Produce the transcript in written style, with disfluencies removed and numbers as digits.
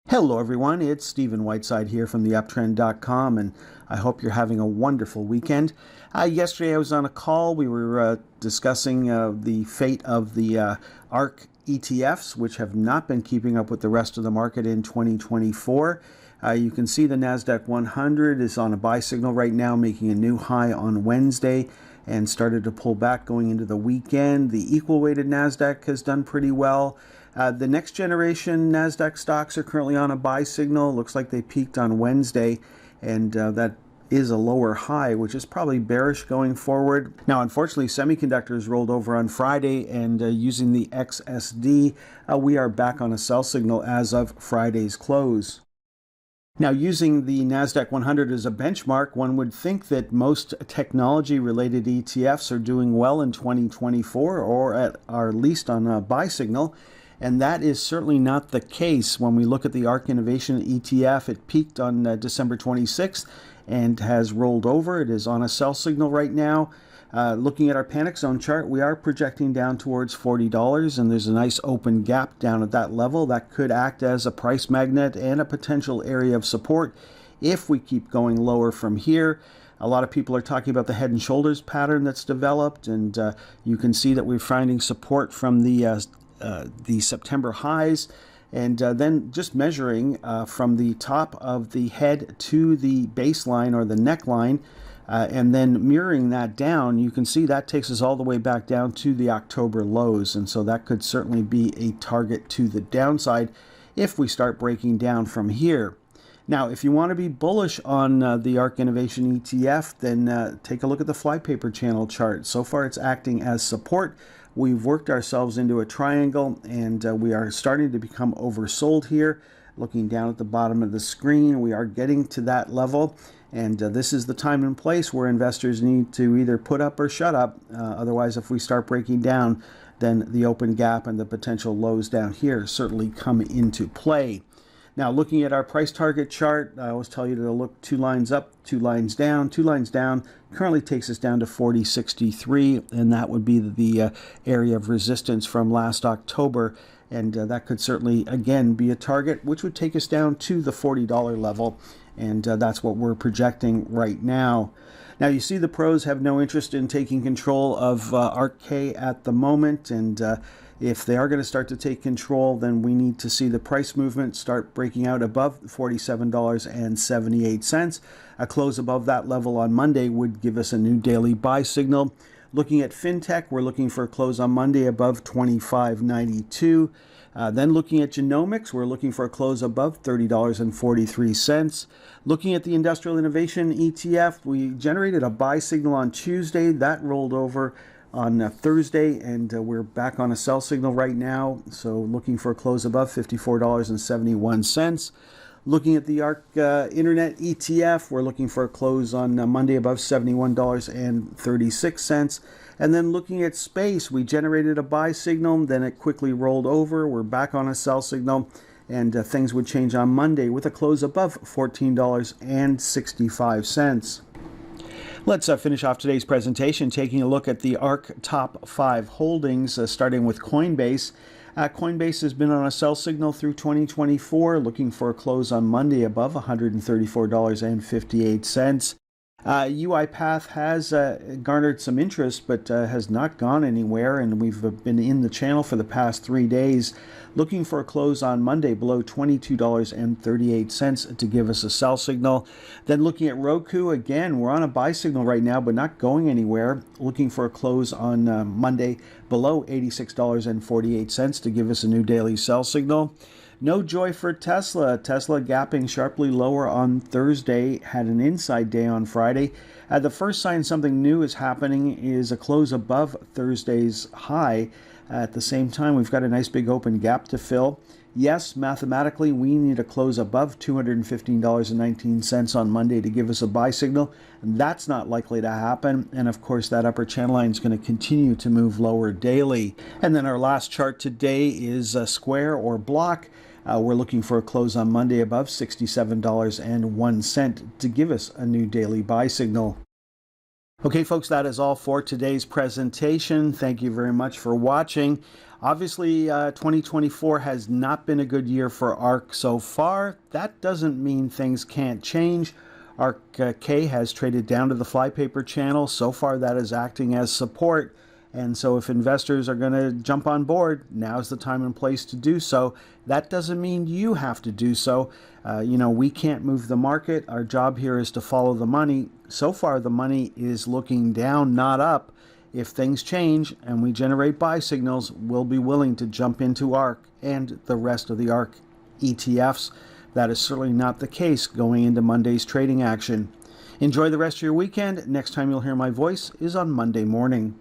Hello everyone, it's Stephen Whiteside here from theuptrend.com, and I hope you're having a wonderful weekend. Yesterday I was on a call. We were discussing the fate of the ARK ETFs, which have not been keeping up with the rest of the market in 2024. You can see the NASDAQ 100 is on a buy signal right now, making a new high on Wednesday and started to pull back going into the weekend. The equal weighted NASDAQ has done pretty well. The next generation NASDAQ stocks are currently on a buy signal. Looks like they peaked on Wednesday, and that is a lower high, which is probably bearish going forward. Now, unfortunately, semiconductors rolled over on Friday, and using the XSD, we are back on a sell signal as of Friday's close. Now, using the NASDAQ 100 as a benchmark, one would think that most technology-related ETFs are doing well in 2024, or at least on a buy signal. And that is certainly not the case. When we look at the ARK Innovation ETF, it peaked on December 26th and has rolled over. It is on a sell signal right now. Looking at our panic zone chart, we are projecting down towards $40, and there's a nice open gap down at that level that could act as a price magnet and a potential area of support if we keep going lower from here. A lot of people are talking about the head and shoulders pattern that's developed, and you can see that we're finding support from the September highs, and then just measuring from the top of the head to the baseline or the neckline, and then mirroring that down, you can see that takes us all the way back down to the October lows, and so that could certainly be a target to the downside if we start breaking down from here. Now, if you want to be bullish on the ARK Innovation ETF, then take a look at the flypaper channel chart. So far, it's acting as support. We've worked ourselves into a triangle, and we are starting to become oversold here. Looking down at the bottom of the screen, we are getting to that level, and this is the time and place where investors need to either put up or shut up. Otherwise, if we start breaking down, then the open gap and the potential lows down here certainly come into play. Now, looking at our price target chart, I always tell you to look 2 lines up, 2 lines down. 2 lines down currently takes us down to 40.63, and that would be the area of resistance from last October. And that could certainly, again, be a target, which would take us down to the $40 level. And that's what we're projecting right now. Now, you see the pros have no interest in taking control of ARK at the moment, and if they are going to start to take control, then we need to see the price movement start breaking out above $47.78. A close above that level on Monday would give us a new daily buy signal. Looking at FinTech, we're looking for a close on Monday above $25.92. Then looking at genomics, we're looking for a close above $30.43. Looking at the Industrial Innovation ETF, we generated a buy signal on Tuesday. That rolled over on Thursday, and we're back on a sell signal right now. So looking for a close above $54.71. Looking at the ARK Internet ETF, we're looking for a close on Monday above $71.36. And then looking at space, we generated a buy signal, then it quickly rolled over. We're back on a sell signal, and things would change on Monday with a close above $14.65. Let's finish off today's presentation taking a look at the ARK top 5 holdings, starting with Coinbase. Coinbase has been on a sell signal through 2024, looking for a close on Monday above $134.58. UiPath has garnered some interest, but has not gone anywhere, and we've been in the channel for the past 3 days, looking for a close on Monday below $22.38 to give us a sell signal. Then looking at Roku, again, we're on a buy signal right now, but not going anywhere, looking for a close on Monday below $86.48 to give us a new daily sell signal. No joy for Tesla. Tesla gapping sharply lower on Thursday, had an inside day on Friday. The first sign something new is happening is a close above Thursday's high. At the same time, we've got a nice big open gap to fill. Yes, mathematically, we need a close above $215.19 on Monday to give us a buy signal. That's not likely to happen. And of course, that upper channel line is going to continue to move lower daily. And then our last chart today is Square or Block. We're looking for a close on Monday above $67.01 to give us a new daily buy signal. Okay, folks, that is all for today's presentation. Thank you very much for watching. Obviously, 2024 has not been a good year for ARK so far. That doesn't mean things can't change. ARK K has traded down to the flypaper channel. So far, that is acting as support. And so if investors are going to jump on board, now's the time and place to do so. That doesn't mean you have to do so. We can't move the market. Our job here is to follow the money. So far, the money is looking down, not up. If things change and we generate buy signals, we'll be willing to jump into ARK and the rest of the ARK ETFs. That is certainly not the case going into Monday's trading action. Enjoy the rest of your weekend. Next time you'll hear my voice is on Monday morning.